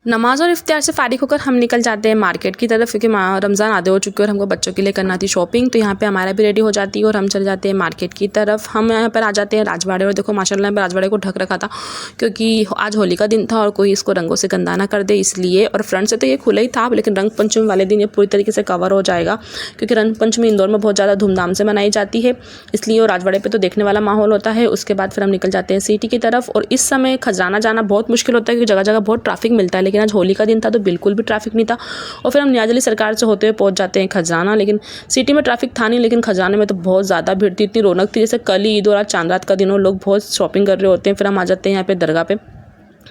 नमाज़ और इफ्तियार से फ़ारिग होकर हम निकल जाते हैं मार्केट की तरफ, क्योंकि रमज़ान आधे हो चुके हैं और हमको बच्चों के लिए करना थी शॉपिंग। तो यहाँ पे हमारा भी रेडी हो जाती है और हम चले जाते हैं मार्केट की तरफ। हम यहाँ पर आ जाते हैं राजवाड़े, और देखो माशाल्लाह यहाँ पर राजवाड़े को ढक रखा था क्योंकि आज होली का दिन था और कोई इसको रंगों से गंदा ना कर दे इसलिए। और फ्रंट से तो ये खुला ही था, लेकिन रंग पंचमी वाले दिन ये पूरी तरीके से कवर हो जाएगा, क्योंकि रंग पंचमी इंदौर में बहुत ज़्यादा धूमधाम से मनाई जाती है इसलिए। और राजवाड़े पर तो देखने वाला माहौल होता है। उसके बाद फिर हम निकल जाते हैं सिटी की तरफ। और इस समय खजराना जाना बहुत मुश्किल होता है क्योंकि जगह जगह बहुत ट्रैफिक मिलता है, लेकिन आज होली का दिन था तो बिल्कुल भी ट्रैफिक नहीं था। और फिर हम नियाज़ अली सरकार से होते हुए पहुंच जाते हैं खजाना। लेकिन सिटी में ट्रैफिक था नहीं, लेकिन खजाने में तो बहुत ज़्यादा भीड़ थी, इतनी रौनक थी जैसे कल ही ईद और आज चांद रात का दिन हो, लोग बहुत शॉपिंग कर रहे होते हैं। फिर हम आ जाते हैं यहाँ पे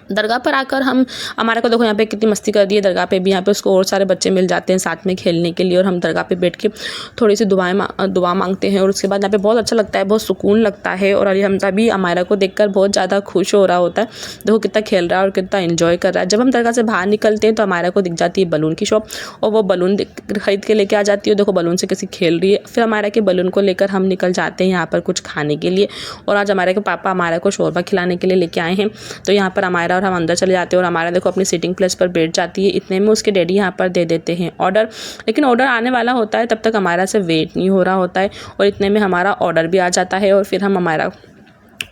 दरगाह पर आकर हम हमारे को देखो यहाँ पे कितनी मस्ती कर दी है दरगाह पे भी। यहाँ पे उसको और सारे बच्चे मिल जाते हैं साथ में खेलने के लिए, और हम दरगाह पे बैठ के थोड़ी सी दुआ मांगते हैं। और उसके बाद यहाँ पे बहुत अच्छा लगता है, बहुत सुकून लगता है। और अली हमजा भी अमायरा को देखकर बहुत ज़्यादा खुश हो रहा होता है, देखो कितना खेल रहा है और कितना इन्जॉय कर रहा है। जब हम दरगाह से बाहर निकलते हैं तो अमायरा को दिख जाती है बलून की शॉप, और वो बलून खरीद के लेके आ जाती है। देखो बलून से किसी खेल रही है। फिर अमायरा के बलून को लेकर हम निकल जाते हैं यहाँ पर कुछ खाने के लिए। और आज अमायरा के पापा अमायरा को शोरबा खिलाने के लिए लेके आए हैं। तो यहाँ पर अमायरा और हम अंदर चले जाते हैं और हमारा देखो अपनी सीटिंग प्लेस पर बैठ जाती है। इतने में उसके डैडी यहाँ पर दे देते हैं ऑर्डर, लेकिन ऑर्डर आने वाला होता है तब तक हमारा से वेट नहीं हो रहा होता है, और इतने में हमारा ऑर्डर भी आ जाता है। और फिर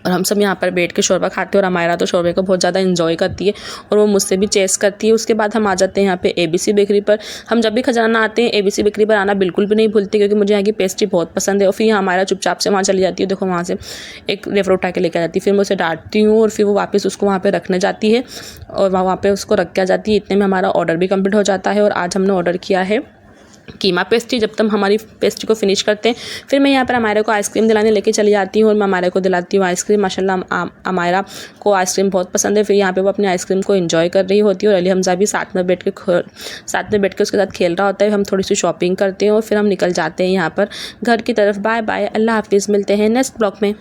हम सब यहाँ पर बैठ के शोरबा खाते हैं। और अमायरा तो शोरबे को बहुत ज़्यादा इंजॉय करती है और वो मुझसे भी चेस करती है। उसके बाद हम आ जाते हैं यहाँ पे ABC बेकरी पर। हम जब भी खजाना आते हैं ABC बेकरी पर आना बिल्कुल भी नहीं भूलते, क्योंकि मुझे यहाँ की पेस्ट्री बहुत पसंद है। और फिर यहाँ हमारा चुपचाप से वहाँ चली जाती है, देखो वहाँ से एक रेफर उठा के लेकर जाती है। फिर मैं उसे डांटती हूँ और फिर वो वापस उसको वहाँ पर रखने जाती है और वहाँ पर उसको रख के आ जाती है। इतने में हमारा ऑर्डर भी कम्प्लीट हो जाता है। और आज हमने ऑर्डर किया है कीमा पेस्ट्री। जब तक हमारी पेस्ट्री को फिनिश करते हैं फिर मैं यहाँ पर अमायरा को आइसक्रीम दिलाने लेके चली जाती हूँ, और मैं अमायरा को दिलाती हूँ आइसक्रीम। माशाल्लाह अमायरा को आइसक्रीम बहुत पसंद है। फिर यहाँ पे वो अपनी आइसक्रीम को एंजॉय कर रही होती है और अली हमजा भी साथ में बैठ के उसके साथ खेल रहा होता है। हम थोड़ी सी शॉपिंग करते हैं और फिर हम निकल जाते हैं यहाँ पर घर की तरफ। बाय बाय, अल्लाह हाफिज़, मिलते हैं नेक्स्ट ब्लॉग में।